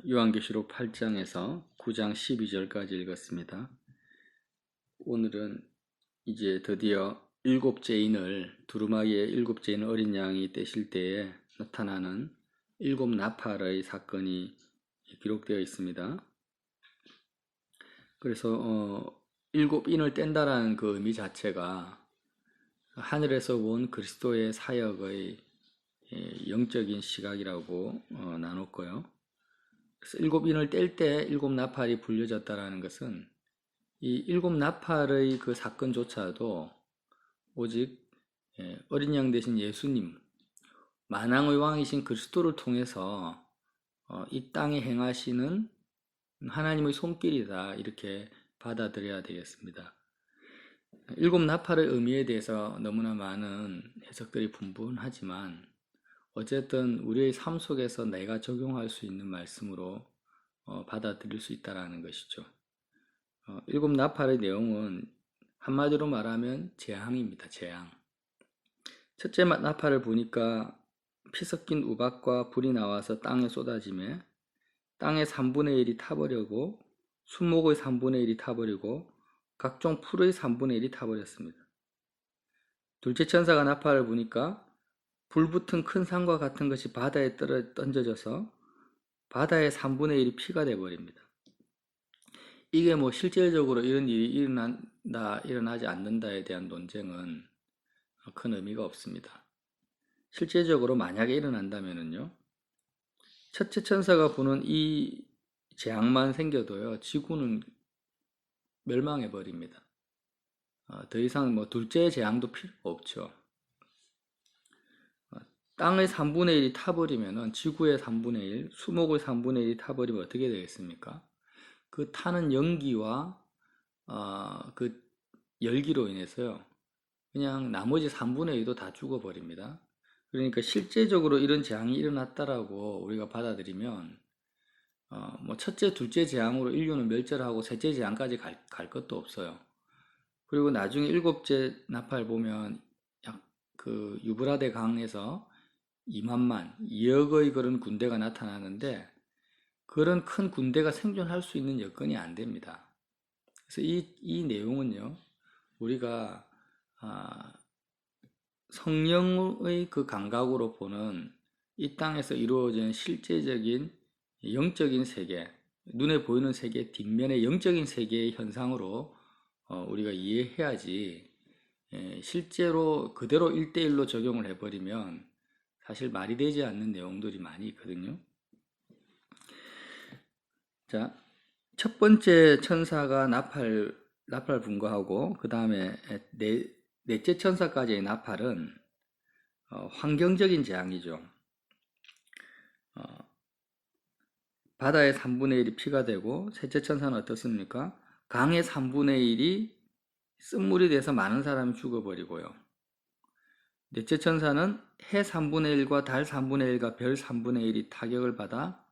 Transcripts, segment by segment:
요한계시록 8장에서 9장 12절까지 읽었습니다. 오늘은 이제 드디어 두루마기의 일곱째 인 어린 양이 떼실 때에 나타나는 일곱 나팔의 사건이 기록되어 있습니다. 그래서 일곱 인을 뗀다라는 그 의미 자체가 하늘에서 온 그리스도의 사역의 영적인 시각이라고 나눴고요. 그래서 일곱 인을 뗄 때 일곱 나팔이 불려졌다라는 것은 이 일곱 나팔의 그 사건조차도 오직 어린 양 대신 예수님, 만왕의 왕이신 그리스도를 통해서 이 땅에 행하시는 하나님의 손길이다, 이렇게 받아들여야 되겠습니다. 일곱 나팔의 의미에 대해서 너무나 많은 해석들이 분분하지만 어쨌든 우리의 삶 속에서 내가 적용할 수 있는 말씀으로 받아들일 수 있다는 것이죠. 일곱 나팔의 내용은 한마디로 말하면 재앙입니다. 재앙. 첫째 나팔을 보니까 피 섞인 우박과 불이 나와서 땅에 쏟아지며 땅의 3분의 1이 타버리고 수목의 3분의 1이 타버리고 각종 풀의 3분의 1이 타버렸습니다. 둘째 천사가 나팔을 보니까 불붙은 큰 산과 같은 것이 바다에 던져져서 바다의 3분의 1이 피가 되어버립니다. 이게 뭐 실질적으로 이런 일이 일어나지 않는다에 대한 논쟁은 큰 의미가 없습니다. 실제적으로 만약에 일어난다면요, 첫째 천사가 보는 이 재앙만 생겨도요, 지구는 멸망해 버립니다. 더 이상 뭐 둘째 재앙도 필요가 없죠. 땅의 3분의 1이 타버리면은 지구의 3분의 1, 수목의 3분의 1이 타버리면 어떻게 되겠습니까? 그 타는 연기와 그 열기로 인해서요, 그냥 나머지 3분의 1도 다 죽어버립니다. 그러니까 실제적으로 이런 재앙이 일어났다라고 우리가 받아들이면 뭐 첫째, 둘째 재앙으로 인류는 멸절하고 셋째 재앙까지 갈 것도 없어요. 그리고 나중에 일곱째 나팔 보면 그 유브라데 강에서 2억의 그런 군대가 나타나는데 그런 큰 군대가 생존할 수 있는 여건이 안 됩니다. 그래서 이 내용은요, 우리가 성령의 그 감각으로 보는 이 땅에서 이루어지는 실제적인 영적인 세계, 눈에 보이는 세계 뒷면의 영적인 세계의 현상으로 우리가 이해해야지, 실제로 그대로 1대1로 적용을 해버리면 사실 말이 되지 않는 내용들이 많이 있거든요. 자, 첫 번째 천사가 나팔 분거하고 그 다음에 넷째 천사까지의 나팔은 환경적인 재앙이죠. 바다의 3분의 1이 피가 되고, 셋째 천사는 어떻습니까? 강의 3분의 1이 쓴물이 돼서 많은 사람이 죽어버리고요. 넷째 천사는 해 3분의 1과 달 3분의 1과 별 3분의 1이 타격을 받아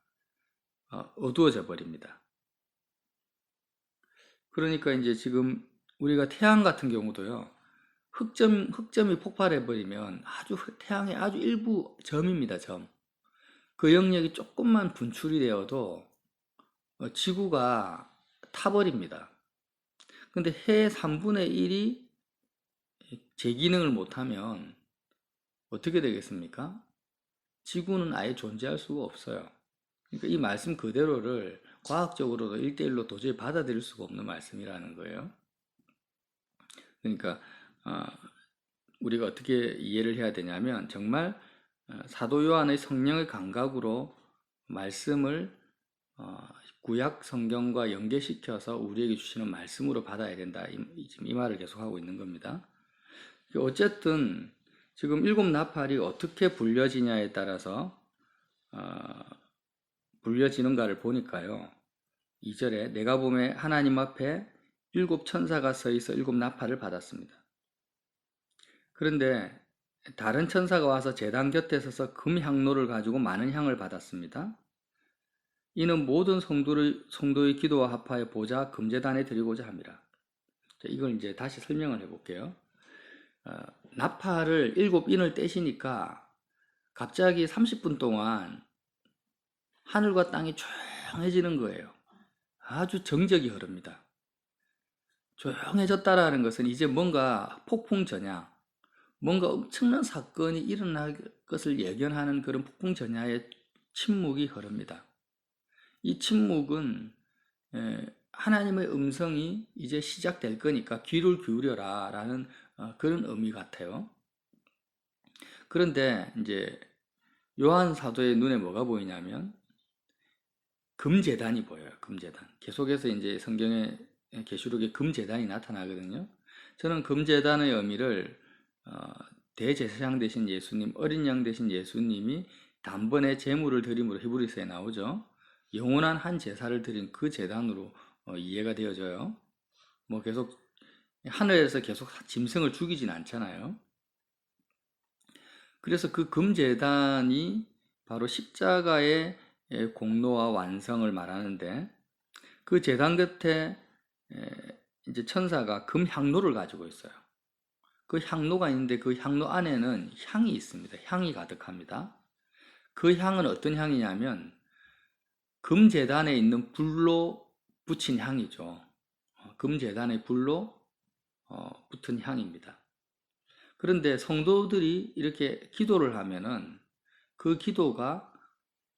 어두워져 버립니다. 그러니까 이제 지금 우리가 태양 같은 경우도요, 흑점이 폭발해 버리면 태양의 아주 일부 점입니다. 점. 그 영역이 조금만 분출이 되어도 지구가 타버립니다. 근데 해의 3분의 1이 제 기능을 못하면 어떻게 되겠습니까? 지구는 아예 존재할 수가 없어요. 그러니까 이 말씀 그대로를 과학적으로도 1대1로 도저히 받아들일 수가 없는 말씀이라는 거예요. 그러니까 우리가 어떻게 이해를 해야 되냐면, 정말 사도 요한의 성령의 감각으로 말씀을 구약 성경과 연계시켜서 우리에게 주시는 말씀으로 받아야 된다, 지금 이 말을 계속하고 있는 겁니다. 어쨌든 지금 일곱 나팔이 어떻게 불려지냐에 따라서 불려지는가를 보니까요, 2절에 내가 보매 하나님 앞에 일곱 천사가 서 있어 일곱 나팔을 받았습니다. 그런데 다른 천사가 와서 제단 곁에 서서 금향로를 가지고 많은 향을 받았습니다. 이는 모든 성도의 기도와 합하여 보좌 금제단에 드리고자 합니다. 이걸 이제 다시 설명을 해볼게요. 나팔을 일곱 인을 떼시니까 갑자기 30분 동안 하늘과 땅이 조용해지는 거예요. 아주 정적이 흐릅니다. 조용해졌다라는 것은 이제 뭔가 폭풍 전야, 뭔가 엄청난 사건이 일어날 것을 예견하는 그런 폭풍 전야의 침묵이 흐릅니다. 이 침묵은 하나님의 음성이 이제 시작될 거니까 귀를 기울여라 라는 그런 의미 같아요. 그런데 이제 요한 사도의 눈에 뭐가 보이냐면 금제단이 보여요. 금제단. 계속해서 이제 성경의 계시록에 금제단이 나타나거든요. 저는 금제단의 의미를 대제사장 되신 예수님, 어린 양 되신 예수님이 단번에 제물을 드림으로 히브리서에 나오죠. 영원한 한 제사를 드린 그 제단으로 이해가 되어져요. 뭐 계속 하늘에서 계속 짐승을 죽이진 않잖아요. 그래서 그 금제단이 바로 십자가의 공로와 완성을 말하는데, 그 제단 곁에 이제 천사가 금 향로를 가지고 있어요. 그 향로가 있는데 그 향로 안에는 향이 있습니다. 향이 가득합니다. 그 향은 어떤 향이냐면 금제단에 있는 불로 붙인 향이죠. 금제단의 불로 붙은 향입니다. 그런데 성도들이 이렇게 기도를 하면은 그 기도가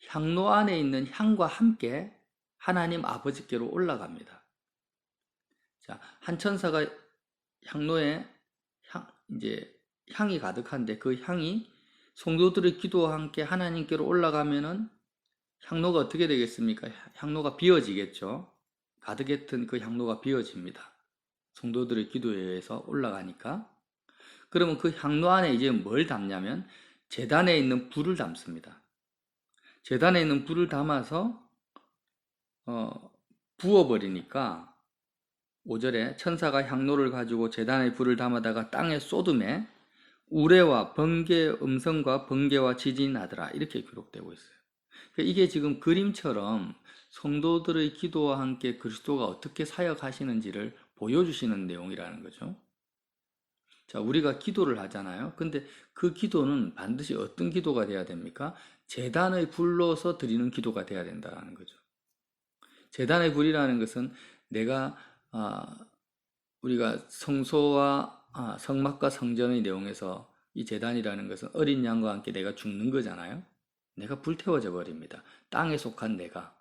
향로 안에 있는 향과 함께 하나님 아버지께로 올라갑니다. 자, 한 천사가 향로에 이제 향이 가득한데 그 향이 성도들의 기도와 함께 하나님께로 올라가면은 향로가 어떻게 되겠습니까? 향로가 비어지겠죠. 가득했던 그 향로가 비어집니다. 성도들의 기도에 의해서 올라가니까. 그러면 그 향로 안에 이제 뭘 담냐면 제단에 있는 불을 담습니다. 제단에 있는 불을 담아서 부어버리니까 5절에 천사가 향로를 가지고 제단에 불을 담아다가 땅에 쏟음에 우레와 번개의 음성과 번개와 지진이 나더라, 이렇게 기록되고 있어요. 이게 지금 그림처럼 성도들의 기도와 함께 그리스도가 어떻게 사역하시는지를 보여주시는 내용이라는 거죠. 자, 우리가 기도를 하잖아요. 근데 그 기도는 반드시 어떤 기도가 돼야 됩니까? 제단의 불로서 드리는 기도가 돼야 된다는 거죠. 제단의 불이라는 것은 내가 우리가 성소와 성막과 성전의 내용에서 이 제단이라는 것은 어린 양과 함께 내가 죽는 거잖아요. 내가 불태워져 버립니다. 땅에 속한 내가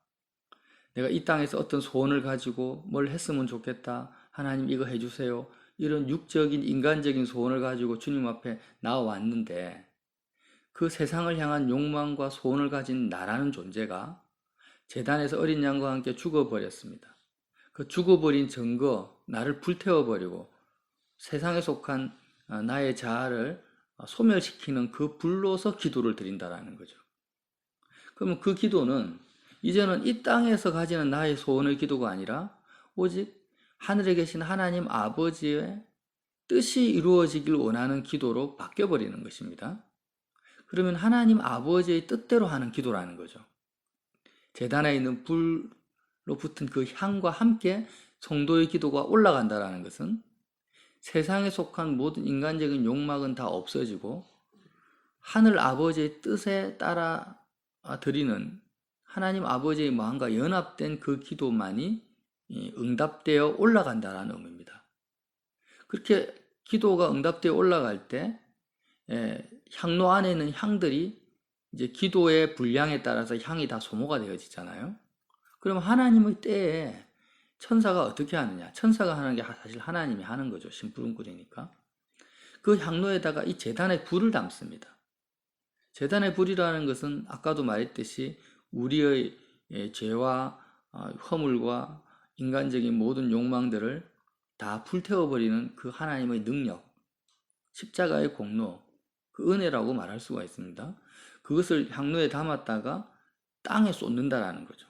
이 땅에서 어떤 소원을 가지고 뭘 했으면 좋겠다, 하나님 이거 해주세요, 이런 육적인 인간적인 소원을 가지고 주님 앞에 나와왔는데 그 세상을 향한 욕망과 소원을 가진 나라는 존재가 제단에서 어린 양과 함께 죽어버렸습니다. 그 죽어버린 증거, 나를 불태워버리고 세상에 속한 나의 자아를 소멸시키는 그 불로서 기도를 드린다라는 거죠. 그러면 그 기도는 이제는 이 땅에서 가지는 나의 소원의 기도가 아니라 오직 하늘에 계신 하나님 아버지의 뜻이 이루어지길 원하는 기도로 바뀌어버리는 것입니다. 그러면 하나님 아버지의 뜻대로 하는 기도라는 거죠. 제단에 있는 불로 붙은 그 향과 함께 성도의 기도가 올라간다는 것은 세상에 속한 모든 인간적인 욕망은 다 없어지고 하늘 아버지의 뜻에 따라 드리는 하나님 아버지의 마음과 연합된 그 기도만이 응답되어 올라간다는 의미입니다. 그렇게 기도가 응답되어 올라갈 때 향로 안에 있는 향들이 이제 기도의 분량에 따라서 향이 다 소모가 되어지잖아요. 그럼 하나님의 때에 천사가 어떻게 하느냐? 천사가 하는 게 사실 하나님이 하는 거죠. 심부름꾼이니까. 그 향로에다가 이 제단의 불을 담습니다. 제단의 불이라는 것은 아까도 말했듯이 우리의 죄와 허물과 인간적인 모든 욕망들을 다 불태워버리는 그 하나님의 능력, 십자가의 공로, 그 은혜라고 말할 수가 있습니다. 그것을 향로에 담았다가 땅에 쏟는다라는 거죠.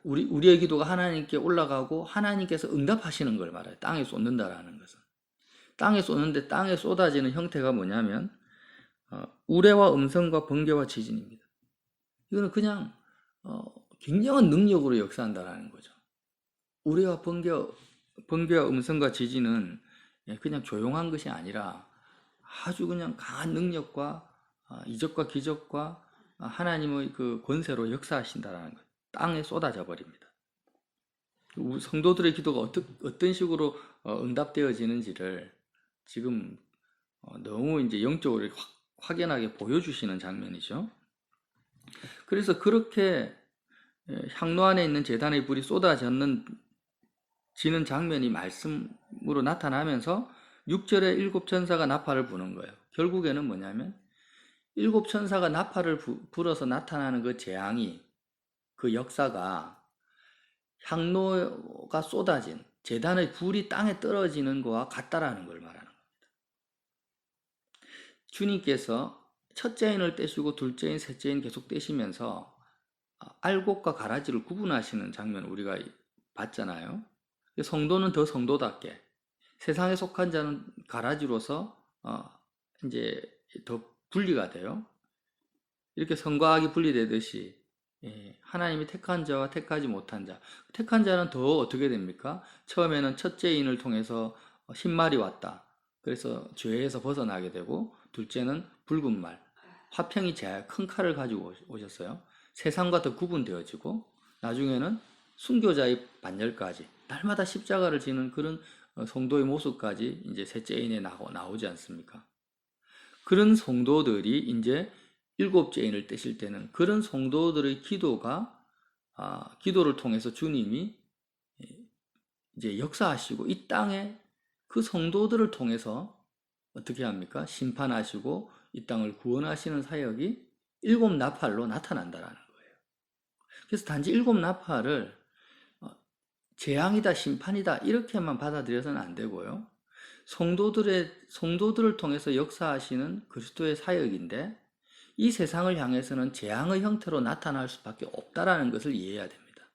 우리의 기도가 하나님께 올라가고 하나님께서 응답하시는 걸 말해요. 땅에 쏟는다라는 것은. 땅에 쏟는데 땅에 쏟아지는 형태가 뭐냐면 우레와 음성과 번개와 지진입니다. 이거는 그냥 굉장한 능력으로 역사한다라는 거죠. 우레와 번개와 음성과 지진은 그냥 조용한 것이 아니라 아주 그냥 강한 능력과 이적과 기적과 하나님의 그 권세로 역사하신다라는 것. 땅에 쏟아져 버립니다. 성도들의 기도가 어떤 식으로 응답되어지는지를 지금 너무 이제 영적으로 확연하게 보여주시는 장면이죠. 그래서 그렇게 향로 안에 있는 제단의 불이 쏟아지는 장면이 말씀으로 나타나면서 6절에 일곱 천사가 나팔을 부는 거예요. 결국에는 뭐냐면 일곱 천사가 나팔을 불어서 나타나는 그 재앙이, 그 역사가 향로가 쏟아진 제단의 불이 땅에 떨어지는 거와 같다라는 걸 말하는 겁니다. 주님께서 첫째인을 떼시고 둘째인, 셋째인 계속 떼시면서 알곡과 가라지를 구분하시는 장면을 우리가 봤잖아요. 성도는 더 성도답게, 세상에 속한 자는 가라지로서 이제 더 분리가 돼요. 이렇게 성과 악이 분리되듯이 하나님이 택한 자와 택하지 못한 자, 택한 자는 더 어떻게 됩니까? 처음에는 첫째인을 통해서 흰말이 왔다. 그래서 죄에서 벗어나게 되고, 둘째는 붉은 말, 화평이 제하여 큰 칼을 가지고 오셨어요. 세상과 더 구분되어지고, 나중에는 순교자의 반열까지 날마다 십자가를 지는 그런 성도의 모습까지 이제 셋째인에 나오지 않습니까? 그런 성도들이 이제 일곱째인을 떼실 때는 그런 성도들의 기도를 통해서 주님이 이제 역사하시고 이 땅에 그 성도들을 통해서 어떻게 합니까? 심판하시고 이 땅을 구원하시는 사역이 일곱 나팔로 나타난다라는 거예요. 그래서 단지 일곱 나팔을 재앙이다, 심판이다 이렇게만 받아들여서는 안 되고요. 성도들을 통해서 역사하시는 그리스도의 사역인데, 이 세상을 향해서는 재앙의 형태로 나타날 수밖에 없다라는 것을 이해해야 됩니다.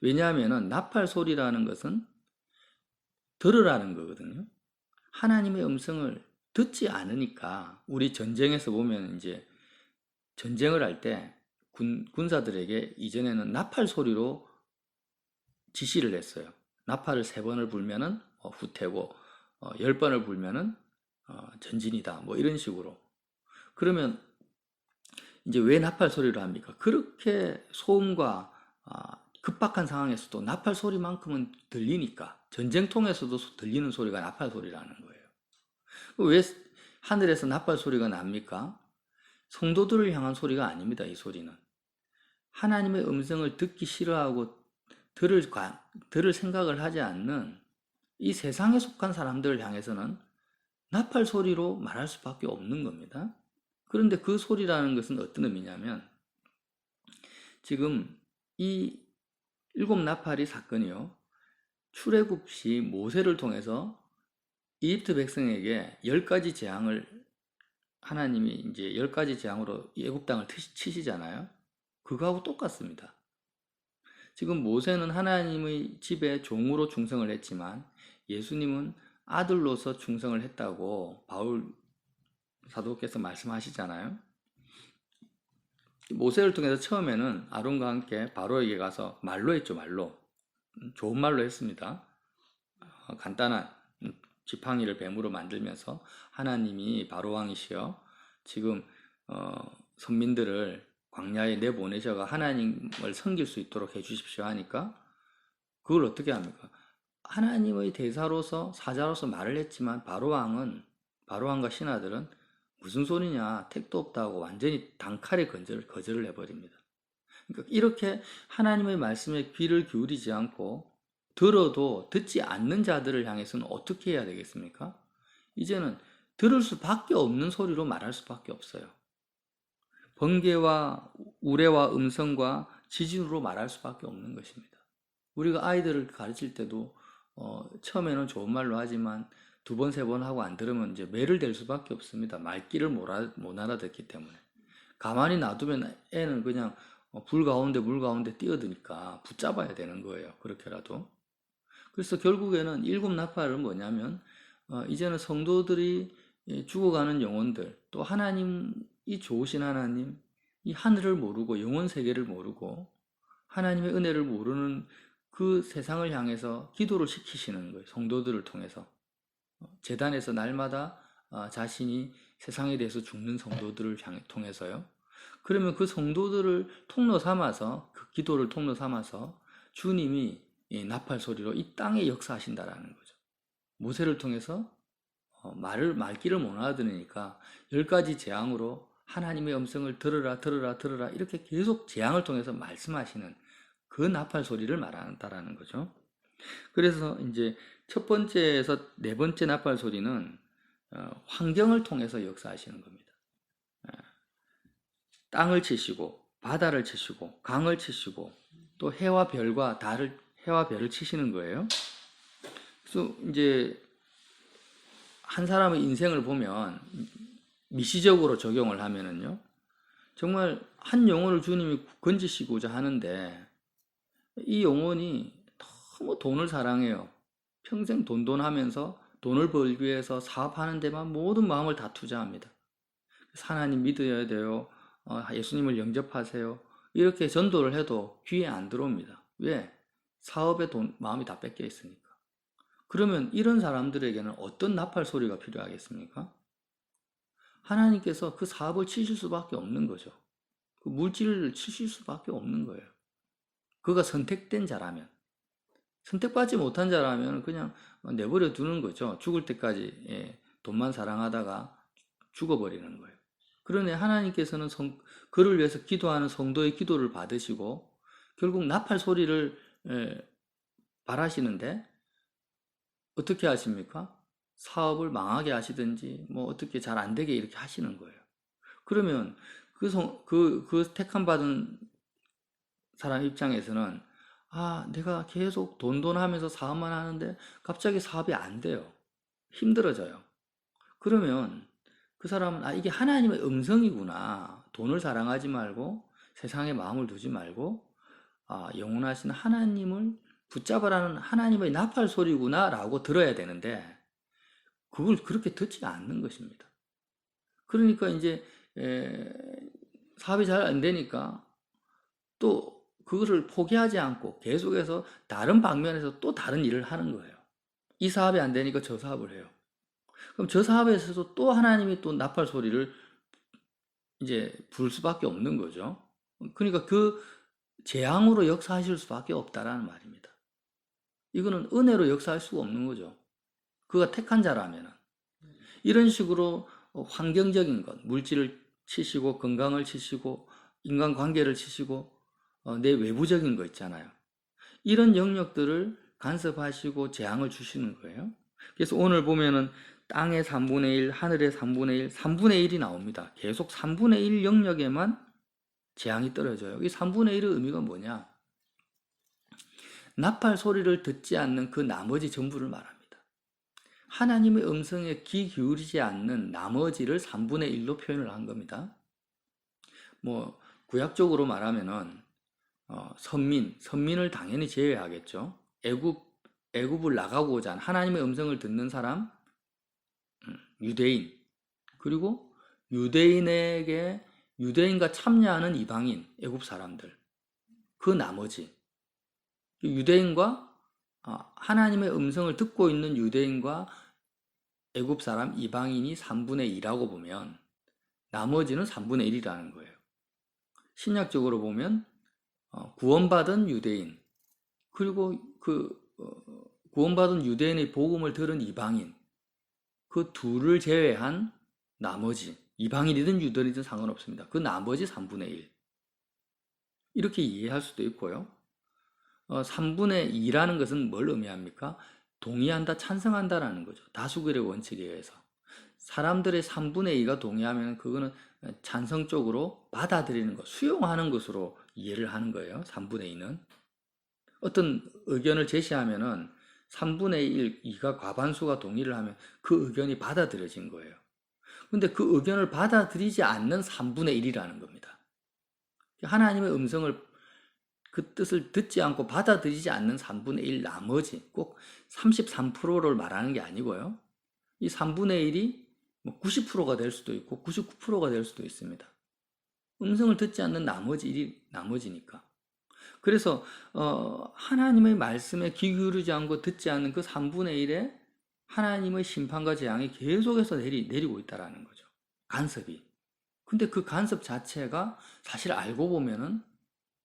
왜냐하면 나팔 소리라는 것은 들으라는 거거든요. 하나님의 음성을 듣지 않으니까, 우리 전쟁에서 보면 이제 전쟁을 할 때 군사들에게 이전에는 나팔 소리로 지시를 했어요. 나팔을 3번을 불면은 후퇴고 10번을 불면은 전진이다. 뭐 이런 식으로. 그러면 이제 왜 나팔 소리로 합니까? 그렇게 소음과 급박한 상황에서도 나팔 소리만큼은 들리니까, 전쟁통에서도 들리는 소리가 나팔 소리라는 거예요. 왜 하늘에서 나팔 소리가 납니까? 성도들을 향한 소리가 아닙니다. 이 소리는 하나님의 음성을 듣기 싫어하고 들을 생각을 하지 않는 이 세상에 속한 사람들을 향해서는 나팔 소리로 말할 수밖에 없는 겁니다. 그런데 그 소리라는 것은 어떤 의미냐면, 지금 이 일곱 나팔이 사건이요, 출애굽 시 모세를 통해서 이집트 백성에게 10가지 재앙을 하나님이 이제 10가지 재앙으로 애굽 땅을 치시잖아요. 그거하고 똑같습니다. 지금 모세는 하나님의 집에 종으로 충성을 했지만 예수님은 아들로서 충성을 했다고 바울 사도께서 말씀하시잖아요. 모세를 통해서 처음에는 아론과 함께 바로에게 가서 말로 했죠. 말로. 좋은 말로 했습니다. 간단한 지팡이를 뱀으로 만들면서 하나님이 바로왕이시여 지금 선민들을 광야에 내보내셔가 하나님을 섬길 수 있도록 해주십시오 하니까, 그걸 어떻게 합니까? 하나님의 대사로서, 사자로서 말을 했지만 바로왕과 신하들은 무슨 소리냐, 택도 없다고 완전히 단칼에 거절을 해버립니다. 그러니까 이렇게 하나님의 말씀에 귀를 기울이지 않고 들어도 듣지 않는 자들을 향해서는 어떻게 해야 되겠습니까? 이제는 들을 수밖에 없는 소리로 말할 수밖에 없어요. 번개와 우레와 음성과 지진으로 말할 수밖에 없는 것입니다. 우리가 아이들을 가르칠 때도 처음에는 좋은 말로 하지만 2번, 3번 하고 안 들으면 이제 매를 댈 수밖에 없습니다. 말귀를 못 알아듣기 때문에. 가만히 놔두면 애는 그냥 불 가운데 물 가운데 뛰어드니까 붙잡아야 되는 거예요. 그렇게라도. 그래서 결국에는 일곱 나팔은 뭐냐면 이제는 성도들이 죽어가는 영혼들, 또 하나님이 좋으신 하나님, 이 하늘을 모르고 영혼 세계를 모르고 하나님의 은혜를 모르는 그 세상을 향해서 기도를 시키시는 거예요. 성도들을 통해서. 제단에서 날마다 자신이 세상에 대해서 죽는 성도들을 통해서요. 그러면 그 성도들을 통로 삼아서, 그 기도를 통로 삼아서 주님이 이 나팔 소리로 이 땅에 역사하신다라는 거죠. 모세를 통해서 말귀를 못 알아들으니까 10가지 재앙으로 하나님의 음성을 들으라 들으라 들으라 이렇게 계속 재앙을 통해서 말씀하시는 그 나팔 소리를 말한다라는 거죠. 그래서 이제 첫 번째에서 네 번째 나팔 소리는 환경을 통해서 역사하시는 겁니다. 땅을 치시고 바다를 치시고 강을 치시고 또 해와 별과 달을 해와 별을 치시는 거예요. 그래서 이제 한 사람의 인생을 보면 미시적으로 적용을 하면은요, 정말 한 영혼을 주님이 건지시고자 하는데 이 영혼이 너무 돈을 사랑해요. 평생 돈하면서 돈을 벌기 위해서 사업하는 데만 모든 마음을 다 투자합니다. 하나님 믿어야 돼요. 예수님을 영접하세요. 이렇게 전도를 해도 귀에 안 들어옵니다. 왜? 사업에 마음이 다 뺏겨 있으니까. 그러면 이런 사람들에게는 어떤 나팔 소리가 필요하겠습니까? 하나님께서 그 사업을 치실 수밖에 없는 거죠. 그 물질을 치실 수밖에 없는 거예요. 그가 선택된 자라면. 선택받지 못한 자라면 그냥 내버려 두는 거죠. 죽을 때까지 돈만 사랑하다가 죽어버리는 거예요. 그러니 하나님께서는 그를 위해서 기도하는 성도의 기도를 받으시고 결국 나팔 소리를 바라시는데 어떻게 하십니까? 사업을 망하게 하시든지 뭐 어떻게 잘 안 되게 이렇게 하시는 거예요. 그러면 그 택함 받은 사람 입장에서는 내가 계속 돈 하면서 사업만 하는데 갑자기 사업이 안 돼요. 힘들어져요. 그러면 그 사람은 이게 하나님의 음성이구나. 돈을 사랑하지 말고 세상에 마음을 두지 말고 영원하신 하나님을 붙잡으라는 하나님의 나팔 소리구나 라고 들어야 되는데 그걸 그렇게 듣지 않는 것입니다. 그러니까 이제 사업이 잘 안 되니까 또 그것을 포기하지 않고 계속해서 다른 방면에서 또 다른 일을 하는 거예요. 이 사업이 안 되니까 저 사업을 해요. 그럼 저 사업에서도 또 하나님이 또 나팔 소리를 이제 부를 수밖에 없는 거죠. 그러니까 그 재앙으로 역사하실 수밖에 없다라는 말입니다. 이거는 은혜로 역사할 수가 없는 거죠. 그가 택한 자라면. 이런 식으로 환경적인 것, 물질을 치시고 건강을 치시고 인간관계를 치시고 내 외부적인 거 있잖아요. 이런 영역들을 간섭하시고 재앙을 주시는 거예요. 그래서 오늘 보면은 땅의 3분의 1, 하늘의 3분의 1, 3분의 1이 나옵니다. 계속 3분의 1 영역에만 재앙이 떨어져요. 이 3분의 1의 의미가 뭐냐? 나팔 소리를 듣지 않는 그 나머지 전부를 말합니다. 하나님의 음성에 귀 기울이지 않는 나머지를 3분의 1로 표현을 한 겁니다. 뭐 구약적으로 말하면은 선민을 당연히 제외하겠죠. 애굽을 나가고자 한 하나님의 음성을 듣는 사람, 유대인, 그리고 유대인과 참여하는 이방인, 애굽 사람들, 그 나머지 유대인과 하나님의 음성을 듣고 있는 유대인과 애굽 사람, 이방인이 3분의 2라고 보면 나머지는 3분의 1이라는 거예요. 신약적으로 보면 구원받은 유대인, 그리고 구원받은 유대인의 복음을 들은 이방인, 그 둘을 제외한 나머지, 이방인이든 유대인이든 상관없습니다. 그 나머지 3분의 1. 이렇게 이해할 수도 있고요. 3분의 2라는 것은 뭘 의미합니까? 동의한다, 찬성한다라는 거죠. 다수결의 원칙에 의해서. 사람들의 3분의 2가 동의하면 그거는 찬성 쪽으로 받아들이는 것, 수용하는 것으로 이해를 하는 거예요. 3분의 2는. 어떤 의견을 제시하면은 3분의 1, 2가 과반수가 동의를 하면 그 의견이 받아들여진 거예요. 근데 그 의견을 받아들이지 않는 3분의 1이라는 겁니다. 하나님의 음성을 그 뜻을 듣지 않고 받아들이지 않는 3분의 1 나머지, 꼭 33%를 말하는 게 아니고요. 이 3분의 1이 90%가 될 수도 있고 99%가 될 수도 있습니다. 음성을 듣지 않는 나머지 1이 나머지니까. 그래서 하나님의 말씀에 귀 기울이지 않고 듣지 않는 그 3분의 1에 하나님의 심판과 재앙이 계속해서 내리고 있다는 거죠. 간섭이. 근데 그 간섭 자체가 사실 알고 보면은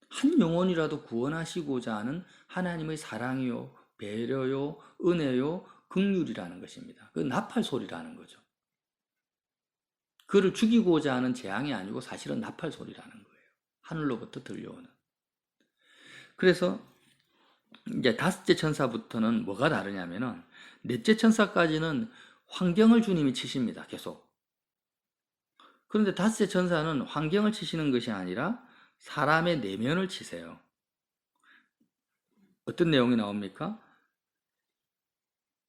한 영혼이라도 구원하시고자 하는 하나님의 사랑이요, 배려요, 은혜요, 긍휼이라는 것입니다. 그 나팔 소리라는 거죠. 그를 죽이고자 하는 재앙이 아니고 사실은 나팔 소리라는 거예요. 하늘로부터 들려오는. 그래서 이제 다섯째 천사부터는 뭐가 다르냐면은 넷째 천사까지는 환경을 주님이 치십니다. 계속. 그런데 다섯째 천사는 환경을 치시는 것이 아니라 사람의 내면을 치세요. 어떤 내용이 나옵니까?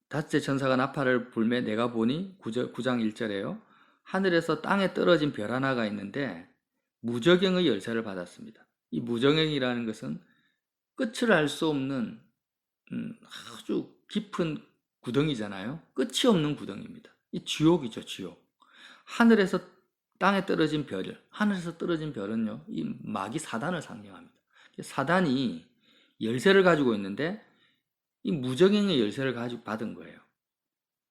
다섯째 천사가 나팔을 불매 내가 보니 9장 1절에요. 하늘에서 땅에 떨어진 별 하나가 있는데 무저갱의 열쇠를 받았습니다. 이 무저갱이라는 것은 끝을 알 수 없는 아주 깊은 구덩이잖아요. 끝이 없는 구덩이입니다. 이 지옥이죠, 지옥. 하늘에서 땅에 떨어진 별, 하늘에서 떨어진 별은요, 이 마귀 사단을 상징합니다. 사단이 열쇠를 가지고 있는데 이 무저갱의 열쇠를 가지고 받은 거예요.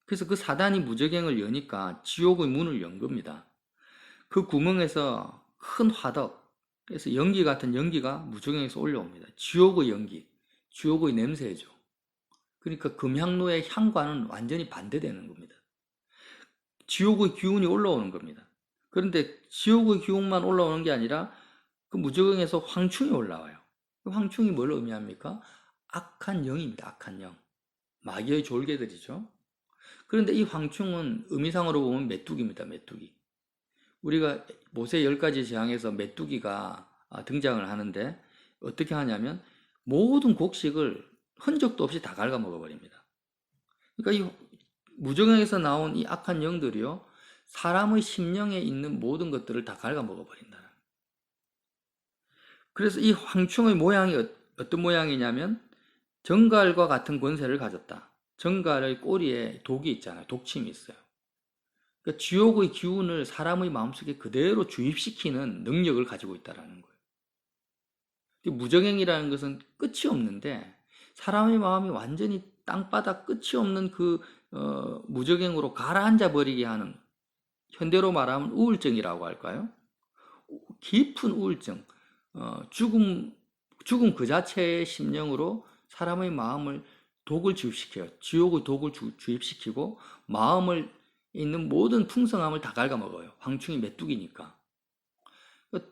그래서 그 사단이 무저갱을 여니까 지옥의 문을 연 겁니다. 그 구멍에서 큰 화덕, 그래서 연기 같은 연기가 무저갱에서 올라옵니다. 지옥의 연기, 지옥의 냄새죠. 그러니까 금향로의 향과는 완전히 반대되는 겁니다. 지옥의 기운이 올라오는 겁니다. 그런데 지옥의 기운만 올라오는 게 아니라 그 무저갱에서 황충이 올라와요. 그 황충이 뭘 의미합니까? 악한 영입니다. 악한 영. 마귀의 졸개들이죠. 그런데 이 황충은 의미상으로 보면 메뚜기입니다. 메뚜기. 우리가 모세 10가지 재앙에서 메뚜기가 등장을 하는데 어떻게 하냐면 모든 곡식을 흔적도 없이 다 갉아먹어 버립니다. 그러니까 이 무저갱에서 나온 이 악한 영들이요, 사람의 심령에 있는 모든 것들을 다 갉아먹어 버린다. 그래서 이 황충의 모양이 어떤 모양이냐면 정갈과 같은 권세를 가졌다. 정갈의 꼬리에 독이 있잖아요. 독침이 있어요. 그러니까 지옥의 기운을 사람의 마음속에 그대로 주입시키는 능력을 가지고 있다는 거예요. 무저갱이라는 것은 끝이 없는데 사람의 마음이 완전히 땅바닥 끝이 없는 그 무저갱으로 가라앉아 버리게 하는, 현대로 말하면 우울증이라고 할까요? 깊은 우울증, 죽음 그 자체의 심령으로 사람의 마음을 독을 주입시켜요. 지옥의 독을 주입시키고 마음을 있는 모든 풍성함을 다 갉아먹어요. 황충이 메뚜기니까.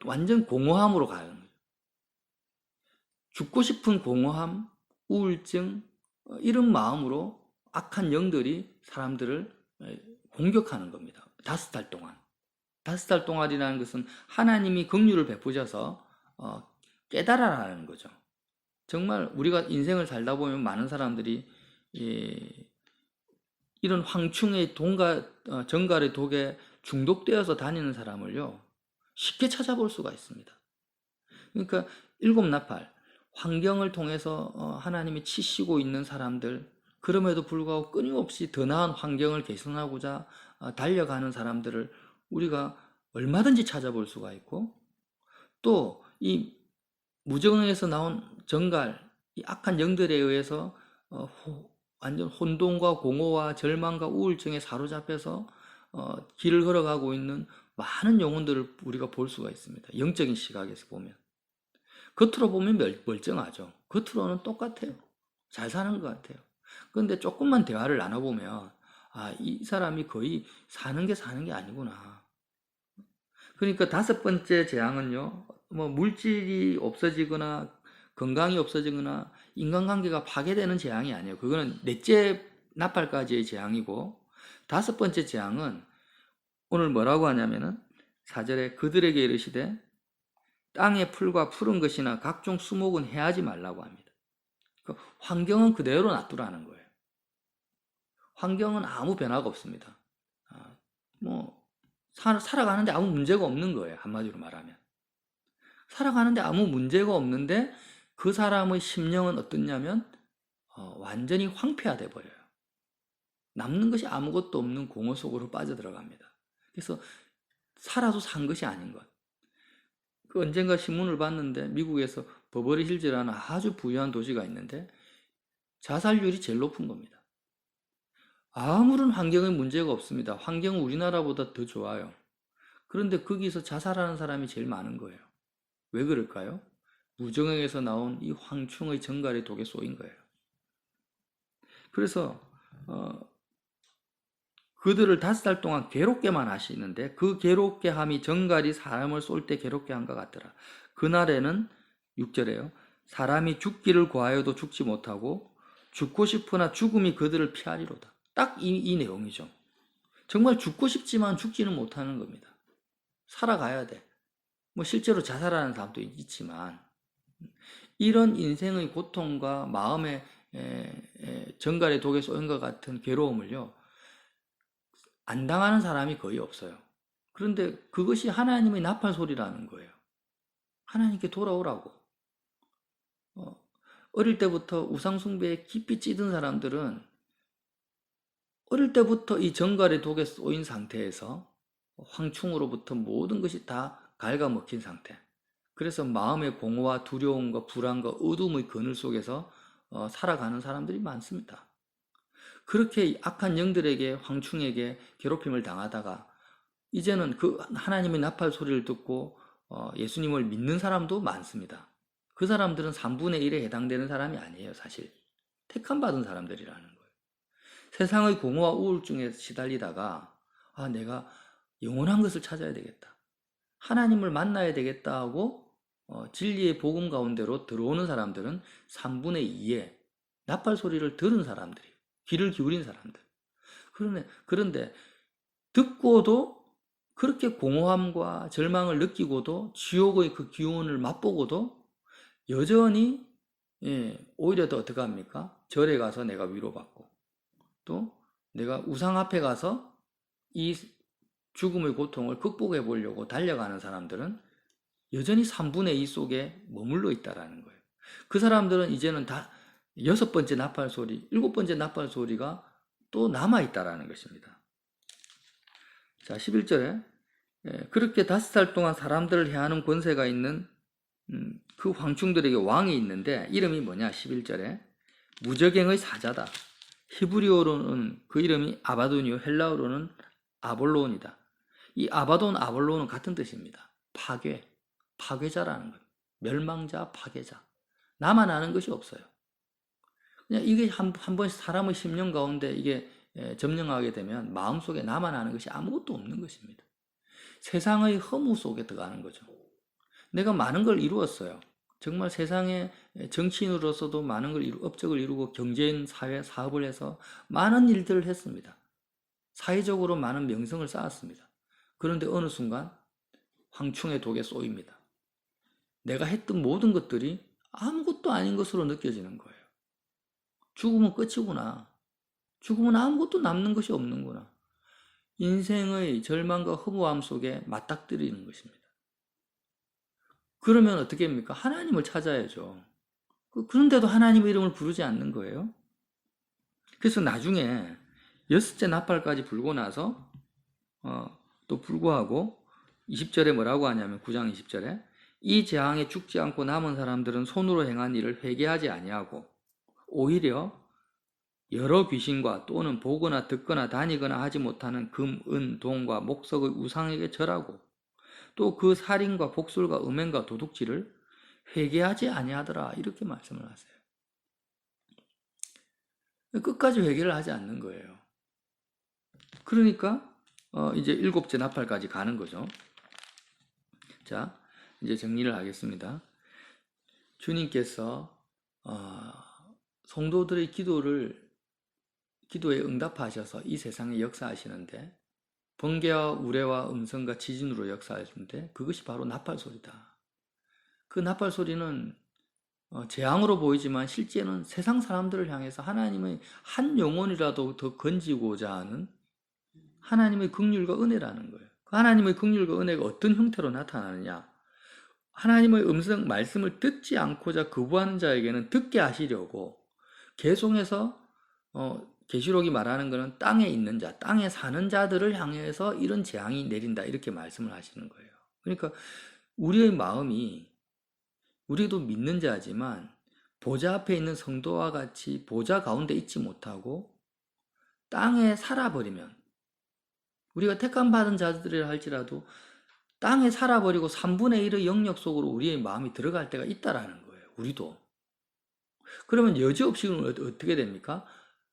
완전 공허함으로 가요. 죽고 싶은 공허함, 우울증, 이런 마음으로 악한 영들이 사람들을 공격하는 겁니다. 5달 동안. 5달 동안이라는 것은 하나님이 긍휼을 베푸셔서 깨달아라는 거죠. 정말 우리가 인생을 살다 보면 많은 사람들이 이런 황충의 정갈의 독에 중독되어서 다니는 사람을요, 쉽게 찾아볼 수가 있습니다. 그러니까 7나팔, 환경을 통해서 하나님이 치시고 있는 사람들, 그럼에도 불구하고 끊임없이 더 나은 환경을 개선하고자 달려가는 사람들을 우리가 얼마든지 찾아볼 수가 있고, 또 이 무정에서 나온 정갈, 이 악한 영들에 의해서 완전 혼돈과 공허와 절망과 우울증에 사로잡혀서 길을 걸어가고 있는 많은 영혼들을 우리가 볼 수가 있습니다. 영적인 시각에서 보면. 겉으로 보면 멀쩡하죠. 겉으로는 똑같아요. 잘 사는 것 같아요. 그런데 조금만 대화를 나눠보면 이 사람이 거의 사는 게 아니구나. 그러니까 5번째 재앙은요, 뭐 물질이 없어지거나 건강이 없어지거나 인간관계가 파괴되는 재앙이 아니에요. 그거는 넷째 나팔까지의 재앙이고, 5번째 재앙은 오늘 뭐라고 하냐면은 4절에 그들에게 이르시되 땅의 풀과 푸른 것이나 각종 수목은 해하지 말라고 합니다. 환경은 그대로 놔두라는 거예요. 환경은 아무 변화가 없습니다. 살아가는데 아무 문제가 없는 거예요. 한마디로 말하면. 살아가는데 아무 문제가 없는데 그 사람의 심령은 어떻냐면 완전히 황폐화돼 버려요. 남는 것이 아무것도 없는 공허 속으로 빠져들어갑니다. 그래서 살아도 산 것이 아닌 것. 언젠가 신문을 봤는데 미국에서 버버리 힐즈라는 아주 부유한 도시가 있는데 자살률이 제일 높은 겁니다. 아무런 환경에 문제가 없습니다. 환경은 우리나라보다 더 좋아요. 그런데 거기서 자살하는 사람이 제일 많은 거예요. 왜 그럴까요? 무정행에서 나온 이 황충의 정갈의 독에 쏘인 거예요. 그래서 그들을 5달 동안 괴롭게만 하시는데 그 괴롭게 함이 정갈이 사람을 쏠 때 괴롭게 한 것 같더라. 그날에는 6절에요. 사람이 죽기를 구하여도 죽지 못하고 죽고 싶으나 죽음이 그들을 피하리로다. 딱 이 내용이죠. 정말 죽고 싶지만 죽지는 못하는 겁니다. 살아가야 돼. 뭐 실제로 자살하는 사람도 있지만 이런 인생의 고통과 마음의 정갈의 독에 쏘인 것 같은 괴로움을요. 안 당하는 사람이 거의 없어요. 그런데 그것이 하나님의 나팔 소리라는 거예요. 하나님께 돌아오라고. 어릴 때부터 우상숭배에 깊이 찌든 사람들은 어릴 때부터 이 정갈의 독에 쏘인 상태에서 황충으로부터 모든 것이 다 갉아먹힌 상태. 그래서 마음의 공허와 두려움과 불안과 어둠의 그늘 속에서 살아가는 사람들이 많습니다. 그렇게 악한 영들에게 황충에게 괴롭힘을 당하다가 이제는 그 하나님의 나팔 소리를 듣고 예수님을 믿는 사람도 많습니다. 그 사람들은 3분의 1에 해당되는 사람이 아니에요, 사실. 택함 받은 사람들이라는 거예요. 세상의 공허와 우울증에 시달리다가 내가 영원한 것을 찾아야 되겠다. 하나님을 만나야 되겠다 하고 진리의 복음 가운데로 들어오는 사람들은 3분의 2에 나팔 소리를 들은 사람들이에요. 귀를 기울인 사람들. 그런데 듣고도 그렇게 공허함과 절망을 느끼고도 지옥의 그 기운을 맛보고도 여전히 오히려 더 어떻게 합니까? 절에 가서 내가 위로받고 또 내가 우상 앞에 가서 이 죽음의 고통을 극복해 보려고 달려가는 사람들은 여전히 3분의 2 속에 머물러 있다라는 거예요. 그 사람들은 이제는 다 6번째 나팔 소리, 7번째 나팔 소리가 또 남아있다라는 것입니다. 자, 11절에 그렇게 5달 동안 사람들을 해하는 권세가 있는 그 황충들에게 왕이 있는데 이름이 뭐냐? 11절에 무적행의 사자다. 히브리어로는 그 이름이 아바돈이요, 헬라어로는 아볼론이다. 이 아바돈, 아볼론은 같은 뜻입니다. 파괴자라는 것. 멸망자, 파괴자. 나만 아는 것이 없어요. 그냥 이게 한 번씩 사람의 심령 가운데 이게 점령하게 되면 마음속에 나만 아는 것이 아무것도 없는 것입니다. 세상의 허무 속에 들어가는 거죠. 내가 많은 걸 이루었어요. 정말 세상의 정치인으로서도 많은 걸 업적을 이루고 경제인, 사회, 사업을 해서 많은 일들을 했습니다. 사회적으로 많은 명성을 쌓았습니다. 그런데 어느 순간 황충의 독에 쏘입니다. 내가 했던 모든 것들이 아무것도 아닌 것으로 느껴지는 거예요. 죽으면 끝이구나. 죽으면 아무것도 남는 것이 없는구나. 인생의 절망과 허무함 속에 맞닥뜨리는 것입니다. 그러면 어떻게 합니까? 하나님을 찾아야죠. 그런데도 하나님의 이름을 부르지 않는 거예요. 그래서 나중에 6째 나팔까지 불고 나서 또 불구하고 20절에 뭐라고 하냐면 9장 20절에 이 재앙에 죽지 않고 남은 사람들은 손으로 행한 일을 회개하지 아니하고 오히려 여러 귀신과 또는 보거나 듣거나 다니거나 하지 못하는 금, 은, 동과 목석의 우상에게 절하고 또 그 살인과 복술과 음행과 도둑질을 회개하지 아니하더라 이렇게 말씀을 하세요. 끝까지 회개를 하지 않는 거예요. 그러니까 이제 7째 나팔까지 가는 거죠. 자, 이제 정리를 하겠습니다. 주님께서 성도들의 기도에 응답하셔서 이 세상에 역사하시는데 번개와 우레와 음성과 지진으로 역사하시는데 그것이 바로 나팔 소리다. 그 나팔 소리는 재앙으로 보이지만 실제는 세상 사람들을 향해서 하나님의 한 영혼이라도 더 건지고자 하는 하나님의 긍휼과 은혜라는 거예요. 그 하나님의 긍휼과 은혜가 어떤 형태로 나타나느냐? 하나님의 음성 말씀을 듣지 않고자 거부하는 자에게는 듣게 하시려고 계속해서 계시록이 말하는 것은 땅에 있는 자, 땅에 사는 자들을 향해서 이런 재앙이 내린다 이렇게 말씀을 하시는 거예요. 그러니까 우리의 마음이 우리도 믿는 자지만 보좌 앞에 있는 성도와 같이 보좌 가운데 있지 못하고 땅에 살아버리면 우리가 택함 받은 자들이라 할지라도 땅에 살아버리고 3분의 1의 영역 속으로 우리의 마음이 들어갈 때가 있다라는 거예요. 우리도. 그러면 여지없이 어떻게 됩니까?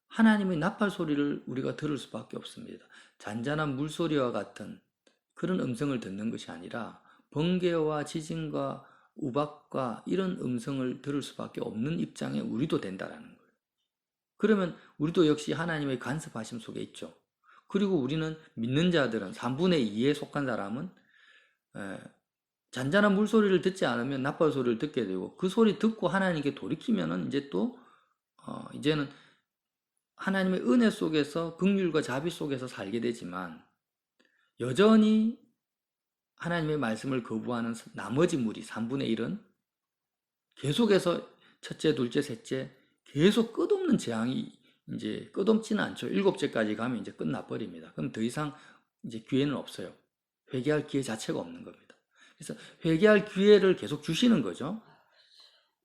하나님의 나팔 소리를 우리가 들을 수밖에 없습니다. 잔잔한 물소리와 같은 그런 음성을 듣는 것이 아니라 번개와 지진과 우박과 이런 음성을 들을 수밖에 없는 입장에 우리도 된다라는 거예요. 그러면 우리도 역시 하나님의 간섭하심 속에 있죠. 그리고 우리는 믿는 자들은 3분의 2에 속한 사람은 잔잔한 물소리를 듣지 않으면 나팔 소리를 듣게 되고 그 소리 듣고 하나님께 돌이키면은 이제 또 이제는 하나님의 은혜 속에서 긍휼과 자비 속에서 살게 되지만 여전히 하나님의 말씀을 거부하는 나머지 무리 3분의 1은 계속해서 첫째, 둘째, 셋째 계속 끝없는 재앙이 이제 끝없지는 않죠. 7째까지 가면 이제 끝나버립니다. 그럼 더 이상 이제 기회는 없어요. 회개할 기회 자체가 없는 겁니다. 그래서 회개할 기회를 계속 주시는 거죠.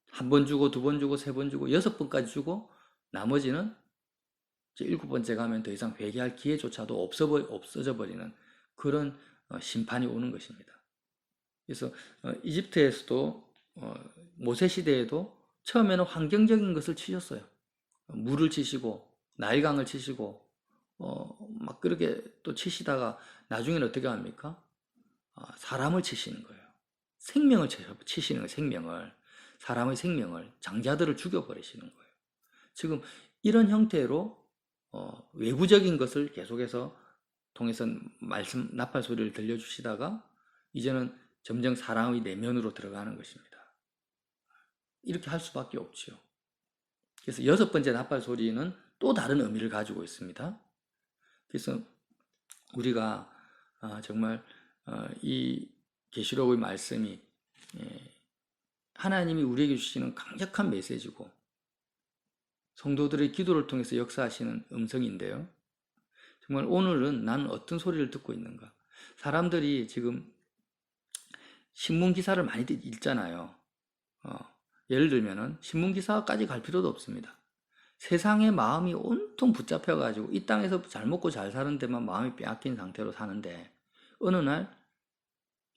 한 번 주고, 두 번 주고, 세 번 주고, 6번까지 주고, 나머지는 이제 7번째 가면 더 이상 회개할 기회조차도 없어져 버리는 그런 심판이 오는 것입니다. 그래서 이집트에서도 모세 시대에도 처음에는 환경적인 것을 치셨어요. 물을 치시고 나일강을 치시고 막 그렇게 또 치시다가 나중에는 어떻게 합니까? 사람을 치시는 거예요. 생명을 치시는 거예요. 생명을. 사람의 생명을, 장자들을 죽여버리시는 거예요. 지금 이런 형태로 외부적인 것을 계속해서 통해서 말씀, 나팔 소리를 들려주시다가 이제는 점점 사람의 내면으로 들어가는 것입니다. 이렇게 할 수밖에 없죠. 그래서 6번째 나팔 소리는 또 다른 의미를 가지고 있습니다. 그래서 우리가 정말 이 계시록의 말씀이 하나님이 우리에게 주시는 강력한 메시지고 성도들의 기도를 통해서 역사하시는 음성인데요. 정말 오늘은 나는 어떤 소리를 듣고 있는가? 사람들이 지금 신문 기사를 많이 읽잖아요. 예를 들면은 신문 기사까지 갈 필요도 없습니다. 세상에 마음이 온통 붙잡혀가지고 이 땅에서 잘 먹고 잘 사는 데만 마음이 빼앗긴 상태로 사는데 어느 날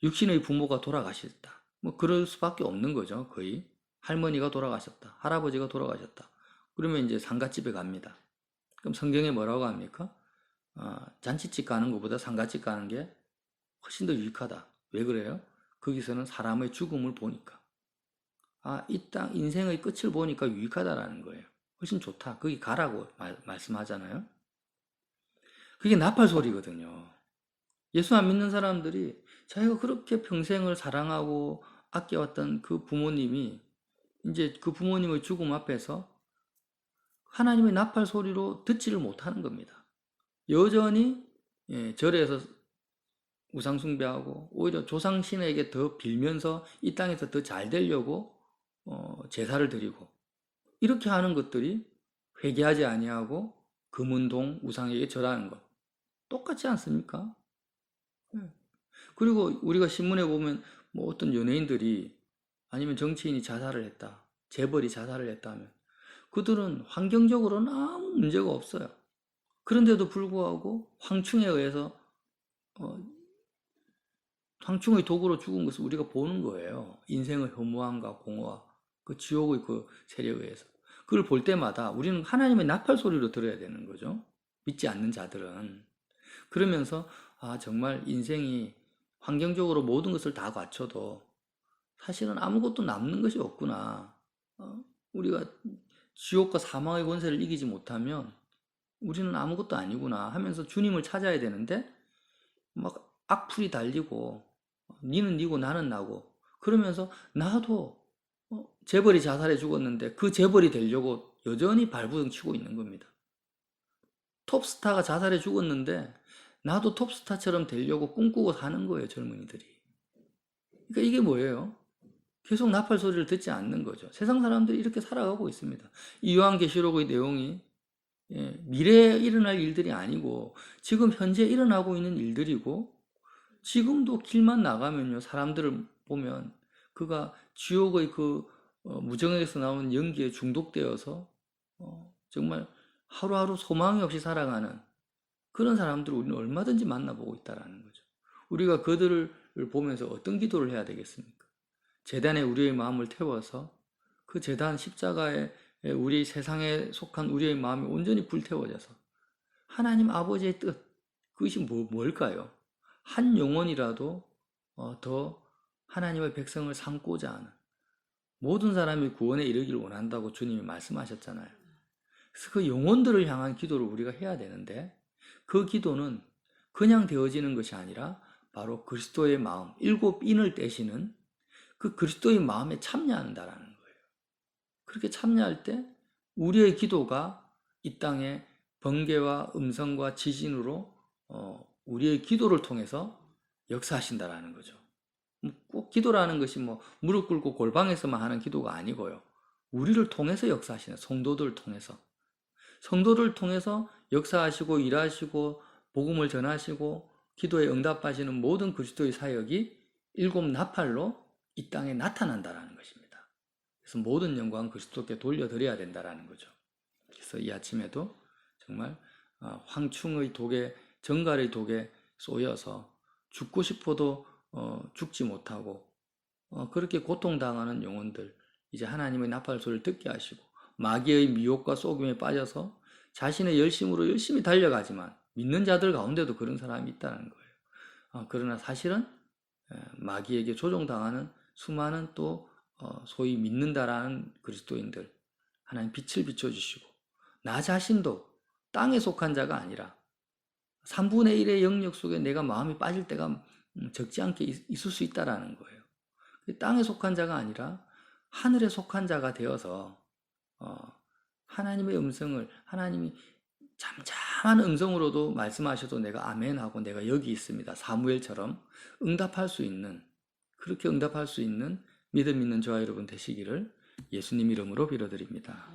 육신의 부모가 돌아가셨다. 뭐 그럴 수밖에 없는 거죠. 거의 할머니가 돌아가셨다. 할아버지가 돌아가셨다. 그러면 이제 상갓집에 갑니다. 그럼 성경에 뭐라고 합니까? 잔치집 가는 것보다 상갓집 가는 게 훨씬 더 유익하다. 왜 그래요? 거기서는 사람의 죽음을 보니까. 이 땅 인생의 끝을 보니까 유익하다라는 거예요. 훨씬 좋다. 거기 가라고 말씀하잖아요. 그게 나팔 소리거든요. 예수 안 믿는 사람들이 자기가 그렇게 평생을 사랑하고 아껴왔던 그 부모님이 이제 그 부모님의 죽음 앞에서 하나님의 나팔 소리로 듣지를 못하는 겁니다. 여전히 절에서 우상숭배하고 오히려 조상신에게 더 빌면서 이 땅에서 더 잘 되려고 제사를 드리고 이렇게 하는 것들이 회개하지 아니하고 금은동 우상에게 절하는 것 똑같지 않습니까? 그리고 우리가 신문에 보면 뭐 어떤 연예인들이 아니면 정치인이 자살을 했다, 재벌이 자살을 했다면 그들은 환경적으로는 아무 문제가 없어요. 그런데도 불구하고 황충에 의해서 황충의 도구로 죽은 것을 우리가 보는 거예요. 인생의 허무함과 공허와 그 지옥의 그 세력에 의해서. 그걸 볼 때마다 우리는 하나님의 나팔 소리로 들어야 되는 거죠. 믿지 않는 자들은. 그러면서 정말 인생이 환경적으로 모든 것을 다 갖춰도 사실은 아무것도 남는 것이 없구나. 우리가 지옥과 사망의 권세를 이기지 못하면 우리는 아무것도 아니구나 하면서 주님을 찾아야 되는데 막 악플이 달리고 니는 니고 나는 나고 그러면서 나도 재벌이 자살해 죽었는데 그 재벌이 되려고 여전히 발부둥 치고 있는 겁니다. 톱스타가 자살해 죽었는데 나도 톱스타처럼 되려고 꿈꾸고 사는 거예요, 젊은이들이. 그러니까 이게 뭐예요? 계속 나팔 소리를 듣지 않는 거죠. 세상 사람들이 이렇게 살아가고 있습니다. 이 요한계시록의 내용이 미래에 일어날 일들이 아니고 지금 현재 일어나고 있는 일들이고 지금도 길만 나가면요 사람들을 보면 그가 지옥의 그 무정에서 나온 연기에 중독되어서 정말 하루하루 소망이 없이 살아가는 그런 사람들을 우리는 얼마든지 만나보고 있다라는 거죠. 우리가 그들을 보면서 어떤 기도를 해야 되겠습니까? 제단에 우리의 마음을 태워서 그 제단 십자가에 우리 세상에 속한 우리의 마음이 온전히 불태워져서 하나님 아버지의 뜻, 그것이 뭘까요? 한 영혼이라도 더 하나님의 백성을 삼고자 하는, 모든 사람이 구원에 이르기를 원한다고 주님이 말씀하셨잖아요. 그래서 그 영혼들을 향한 기도를 우리가 해야 되는데, 그 기도는 그냥 되어지는 것이 아니라 바로 그리스도의 마음, 일곱 인을 떼시는 그 그리스도의 마음에 참여한다라는 거예요. 그렇게 참여할 때 우리의 기도가 이 땅에 번개와 음성과 지진으로 우리의 기도를 통해서 역사하신다라는 거죠. 꼭 기도라는 것이 무릎 꿇고 골방에서만 하는 기도가 아니고요. 우리를 통해서 역사하시는, 성도를 통해서 역사하시고 일하시고 복음을 전하시고 기도에 응답하시는 모든 그리스도의 사역이 일곱 나팔로 이 땅에 나타난다라는 것입니다. 그래서 모든 영광 그리스도께 돌려드려야 된다라는 거죠. 그래서 이 아침에도 정말 황충의 독에, 정갈의 독에 쏘여서 죽고 싶어도 죽지 못하고 그렇게 고통당하는 영혼들, 이제 하나님의 나팔 소리를 듣게 하시고 마귀의 미혹과 속임에 빠져서 자신의 열심으로 열심히 달려가지만 믿는 자들 가운데도 그런 사람이 있다는 거예요. 그러나 사실은 마귀에게 조종당하는 수많은 또 소위 믿는다라는 그리스도인들, 하나님 빛을 비춰주시고 나 자신도 땅에 속한 자가 아니라 3분의 1의 영역 속에 내가 마음이 빠질 때가 적지 않게 있을 수 있다라는 거예요. 땅에 속한 자가 아니라 하늘에 속한 자가 되어서 하나님의 음성을, 하나님이 잠잠한 음성으로도 말씀하셔도 내가 아멘하고 내가 여기 있습니다, 사무엘처럼 응답할 수 있는, 그렇게 응답할 수 있는 믿음 있는 저와 여러분 되시기를 예수님 이름으로 빌어드립니다.